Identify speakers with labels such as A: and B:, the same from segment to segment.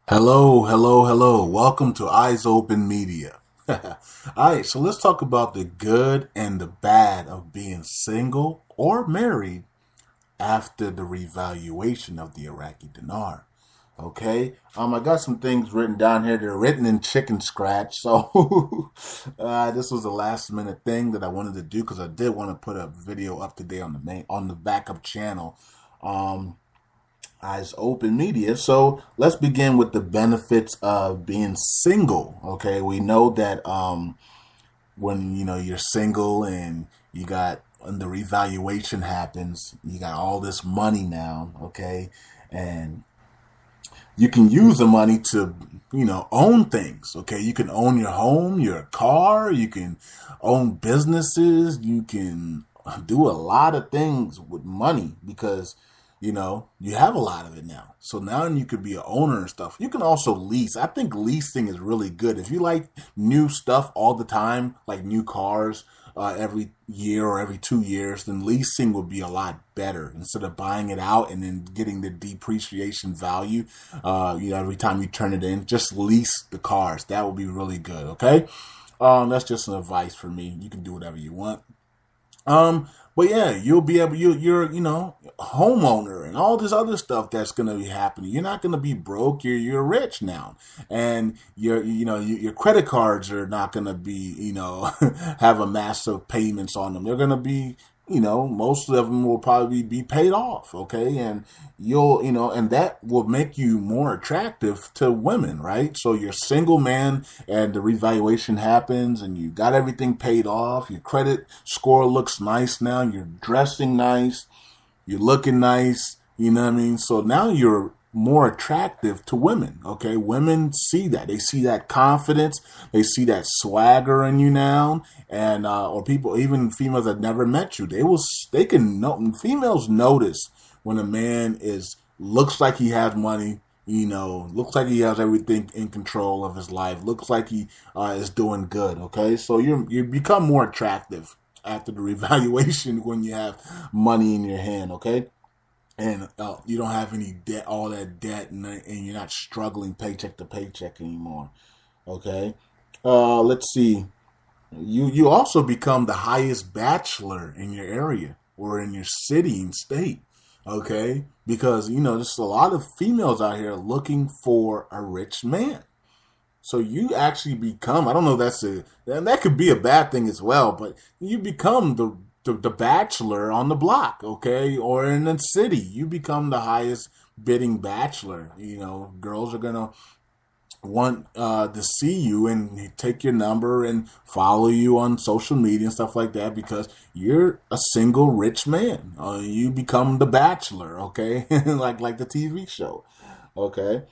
A: Hello, hello, hello. Welcome to Eyes Open Media. All right, so let's talk about the good and the bad of being single or married after the revaluation of the Iraqi dinar. Okay, I got some things written down here. They're written in chicken scratch, so this was a last minute thing that I wanted to do because I did want to put a video up today on the backup channel. Um, Eyes Open Media. So let's begin with the benefits of being single. Okay, we know that when you're single and you got when the revaluation happens, you got all this money now. Okay, and you can use the money to own things. Okay, you can own your home, your car, you can own businesses, you can do a lot of things with money because you have a lot of it now. So now you could be an owner and stuff. You can also lease. I think leasing is really good. If you like new stuff all the time, like new cars every year or every 2 years, then leasing would be a lot better instead of buying it out and then getting the depreciation value. Every time you turn it in, just lease the cars. That would be really good. Okay. That's just an advice for me. You can do whatever you want. But yeah, you'll be able, you're, homeowner and all this other stuff that's going to be happening. You're not going to be broke. You're rich now. And your credit cards are not going to be, have a massive payments on them. They're going to be, most of them will probably be paid off. Okay. And and that will make you more attractive to women, right? So you're a single man and the revaluation happens and you got everything paid off. Your credit score looks nice now. You're dressing nice. You're looking nice. You know what I mean? So now you're more attractive to women. Okay. Women see that. They see that confidence. They see that swagger in you now. And, or people, even females that never met you, they can know, females notice when a man looks like he has money, looks like he has everything in control of his life, looks like he is doing good. Okay. So you become more attractive after the revaluation when you have money in your hand. Okay. And you don't have any debt, all that debt, and you're not struggling paycheck to paycheck anymore. Okay. Let's see. You also become the highest bachelor in your area or in your city and state. Okay, because there's a lot of females out here looking for a rich man. So you actually become, I don't know, and that could be a bad thing as well, but you become the bachelor on the block, okay? Or in the city, you become the highest bidding bachelor. Girls are going to want to see you and take your number and follow you on social media and stuff like that because you're a single rich man. You become the bachelor, okay? like the TV show, okay?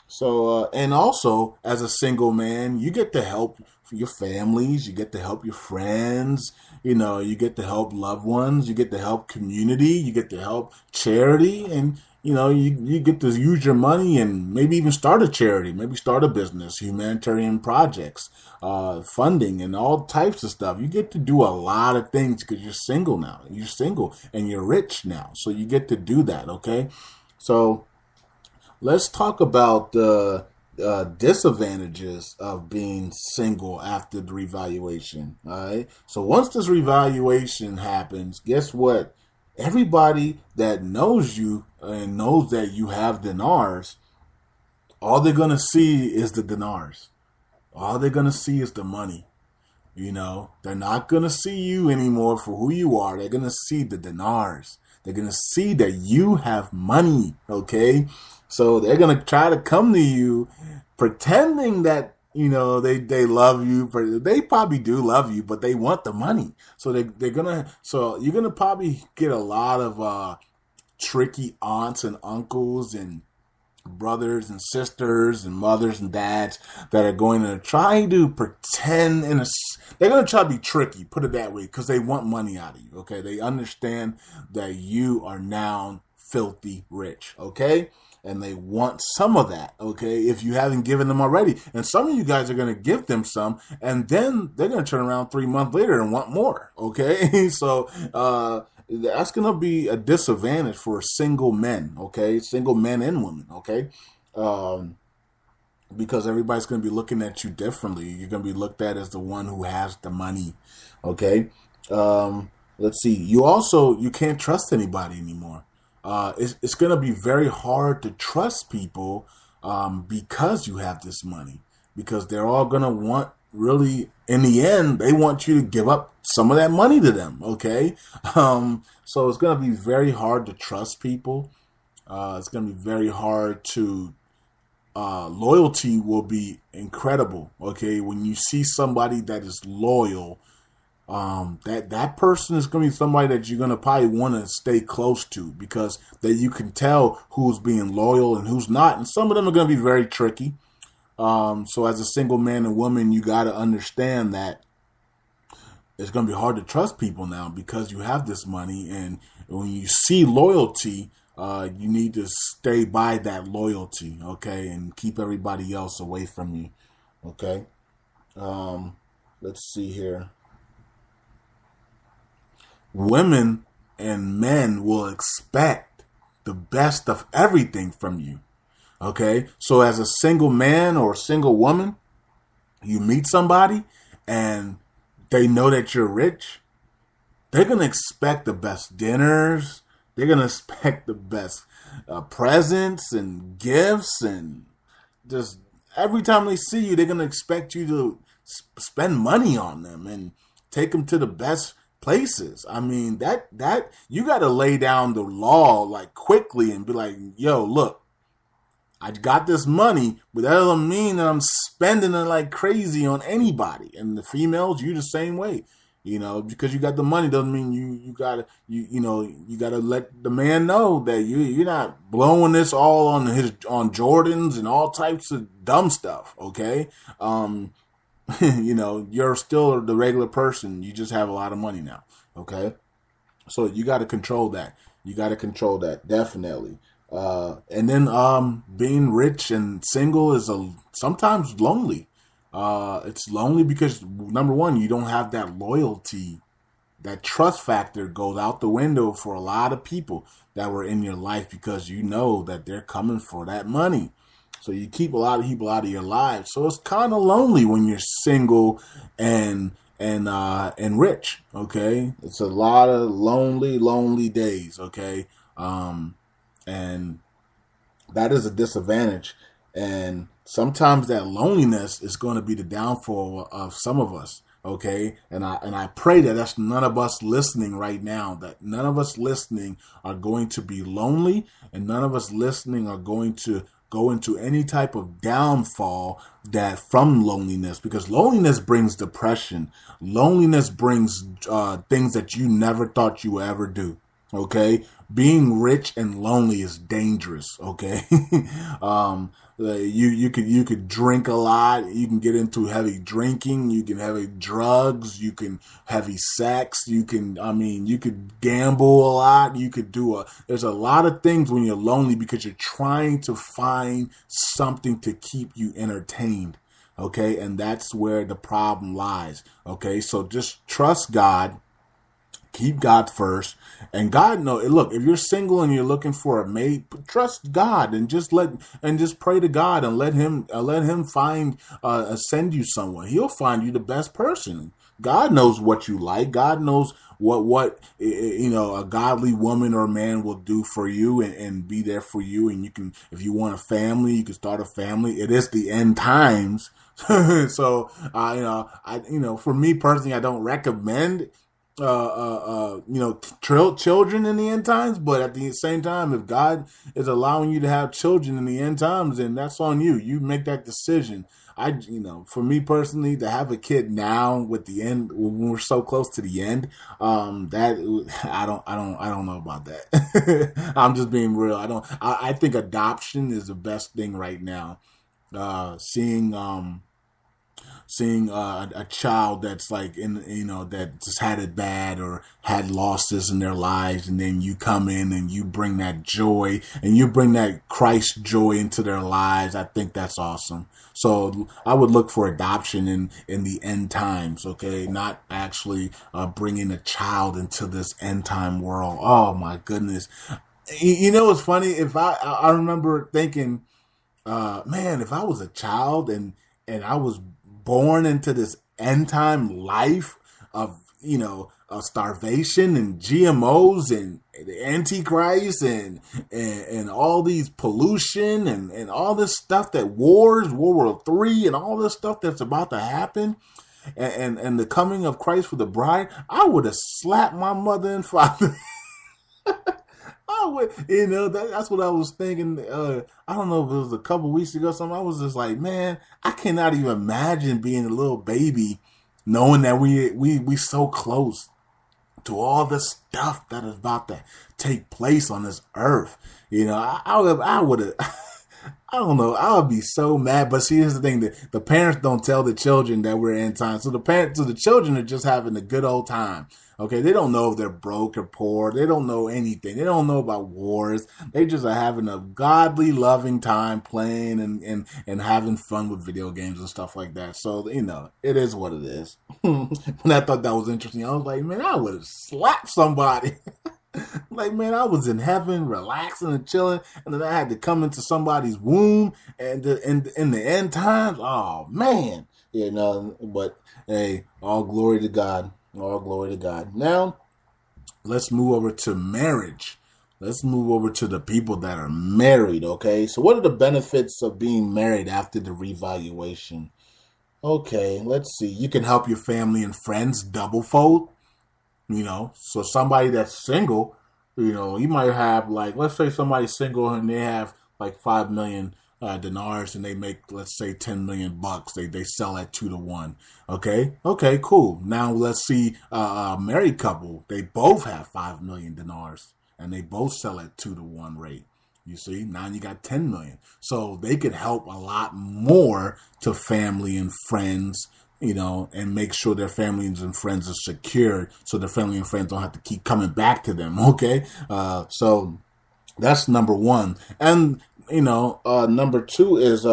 A: So, and also as a single man, you get to help your families, you get to help your friends, you get to help loved ones, you get to help community, you get to help charity, and you get to use your money and maybe even start a charity, maybe start a business, humanitarian projects, funding, and all types of stuff. You get to do a lot of things because you're single now. You're single and you're rich now, so you get to do that. Okay, so let's talk about the disadvantages of being single after the revaluation. All right. So once this revaluation happens, guess what? Everybody that knows you and knows that you have dinars, all they're gonna see is the dinars. All they're gonna see is the money. They're not going to see you anymore for who you are. They're going to see the dinars. They're going to see that you have money. Okay. So they're going to try to come to you pretending that, they love you. They probably do love you, but they want the money. So so you're going to probably get a lot of, tricky aunts and uncles and brothers and sisters and mothers and dads that are going to try to pretend they're going to try to be tricky, put it that way, because they want money out of you. Okay, they understand that you are now filthy rich. Okay, and they want some of that. Okay, if you haven't given them already, and some of you guys are going to give them some, and then they're going to turn around 3 months later and want more. Okay, so that's going to be a disadvantage for single men, okay? Single men and women, okay? Um, because everybody's going to be looking at you differently. You're going to be looked at as the one who has the money. Okay. Let's see. You can't trust anybody anymore. It's going to be very hard to trust people because you have this money, because they're all going to want, really, in the end, they want you to give up some of that money to them. Okay. So it's going to be very hard to trust people. It's going to be very hard to loyalty will be incredible. Okay, when you see somebody that is loyal, that person is going to be somebody that you're going to probably want to stay close to, because that you can tell who's being loyal and who's not, and some of them are going to be very tricky. So as a single man and woman, you got to understand that it's going to be hard to trust people now because you have this money, and when you see loyalty, you need to stay by that loyalty, okay, and keep everybody else away from you, okay. Let's see here. Women and men will expect the best of everything from you, okay. So as a single man or a single woman, you meet somebody and they know that you're rich, they're going to expect the best dinners. They're going to expect the best presents and gifts. And just every time they see you, they're going to expect you to spend money on them and take them to the best places. I mean, that you got to lay down the law like quickly and be like, yo, look, I got this money, but that doesn't mean that I'm spending it like crazy on anybody. And the females, you the same way. Because you got the money doesn't mean you gotta you gotta let the man know that you're not blowing this all on Jordans and all types of dumb stuff. Okay, you're still the regular person. You just have a lot of money now. Okay, so you got to control that. You got to control that, definitely. And then being rich and single is sometimes lonely. It's lonely because, number one, you don't have that loyalty. That trust factor goes out the window for a lot of people that were in your life, because you know that they're coming for that money. So you keep a lot of people out of your life. So it's kind of lonely when you're single and rich. Okay, it's a lot of lonely days. Okay, and that is a disadvantage. And sometimes that loneliness is going to be the downfall of some of us. Okay. And I pray that that's none of us listening right now, that none of us listening are going to be lonely, and none of us listening are going to go into any type of downfall that from loneliness, because loneliness brings depression. Loneliness brings things that you never thought you would ever do. Okay. Being rich and lonely is dangerous. Okay. You could drink a lot. You can get into heavy drinking. You can heavy drugs. You can heavy sex. You could gamble a lot. There's a lot of things when you're lonely, because you're trying to find something to keep you entertained. Okay. And that's where the problem lies. Okay. So just trust God. Keep God first, and God know. Look, if you're single and you're looking for a mate, trust God and just pray to God and let Him send you someone. He'll find you the best person. God knows what you like. God knows what a godly woman or man will do for you and be there for you. And you can, if you want a family, you can start a family. It is the end times, so for me personally, I don't recommend children in the end times, but at the same time, if God is allowing you to have children in the end times, then that's on you. You make that decision. For me personally, to have a kid now with the end, when we're so close to the end, that I don't know about that. I'm just being real. I think adoption is the best thing right now. Seeing a child that's like that just had it bad or had losses in their lives, and then you come in and you bring that joy and you bring that Christ joy into their lives. I think that's awesome. So I would look for adoption in the end times. Okay, not actually bringing a child into this end time world. Oh my goodness. It's funny. If I remember thinking, Man, if I was a child and I was born into this end time life of of starvation and GMOs and the Antichrist and all these pollution and all this stuff that World War III and all this stuff that's about to happen, and the coming of Christ for the bride, I would have slapped my mother and father. I would, that's what I was thinking. I don't know if it was a couple weeks ago or something. I was just like, man, I cannot even imagine being a little baby, knowing that we so close to all the stuff that is about to take place on this earth. I would have. I don't know. I would be so mad. But see, here's the thing: that the parents don't tell the children that we're in time. So the children are just having a good old time. Okay, they don't know if they're broke or poor. They don't know anything. They don't know about wars. They just are having a godly, loving time playing and having fun with video games and stuff like that. So it is what it is. When I thought that was interesting, I was like, man, I would have slapped somebody. Like, man, I was in heaven, relaxing and chilling, and then I had to come into somebody's womb, and in the end times, oh man, But hey, all glory to God, all glory to God. Now, let's move over to marriage. Let's move over to the people that are married. Okay, so what are the benefits of being married after the revaluation? Okay, let's see. You can help your family and friends double fold. So somebody that's single, you might have, like, let's say somebody's single and they have like 5 million dinars and they make, let's say, 10 million bucks. They sell at 2 to 1. Okay, cool. Now let's see a married couple. They both have 5 million dinars and they both sell at 2 to 1 rate. You see, now you got 10 million. So they could help a lot more to family and friends, and make sure their families and friends are secure, so their family and friends don't have to keep coming back to them. Okay, so that's number one, and number two is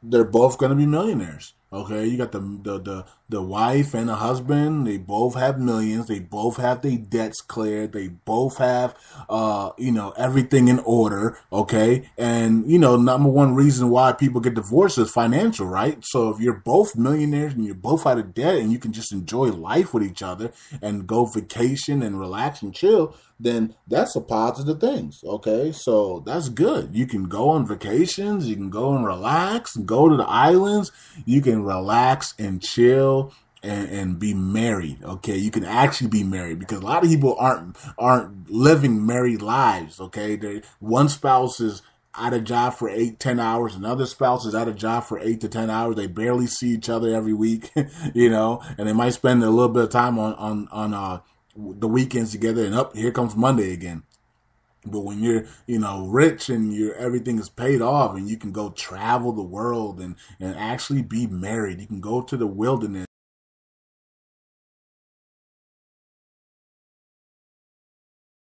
A: they're both going to be millionaires. Okay, you got the wife and the husband. They both have millions. They both have their debts cleared. They both have everything in order. Okay, and number one reason why people get divorced is financial, right? So if you're both millionaires and you're both out of debt and you can just enjoy life with each other and go vacation and relax and chill, then that's a positive thing. Okay, so that's good. You can go on vacations, you can go and relax, and go to the islands, you can relax and chill and be married. Okay, you can actually be married, because a lot of people aren't living married lives. Okay, one spouse is out of job for 8-10 hours. Another spouse is out of job for 8 to 10 hours. They barely see each other every week, and they might spend a little bit of time on the weekends together, and here comes Monday again. But when you're, rich and everything is paid off and you can go travel the world and actually be married, you can go to the wilderness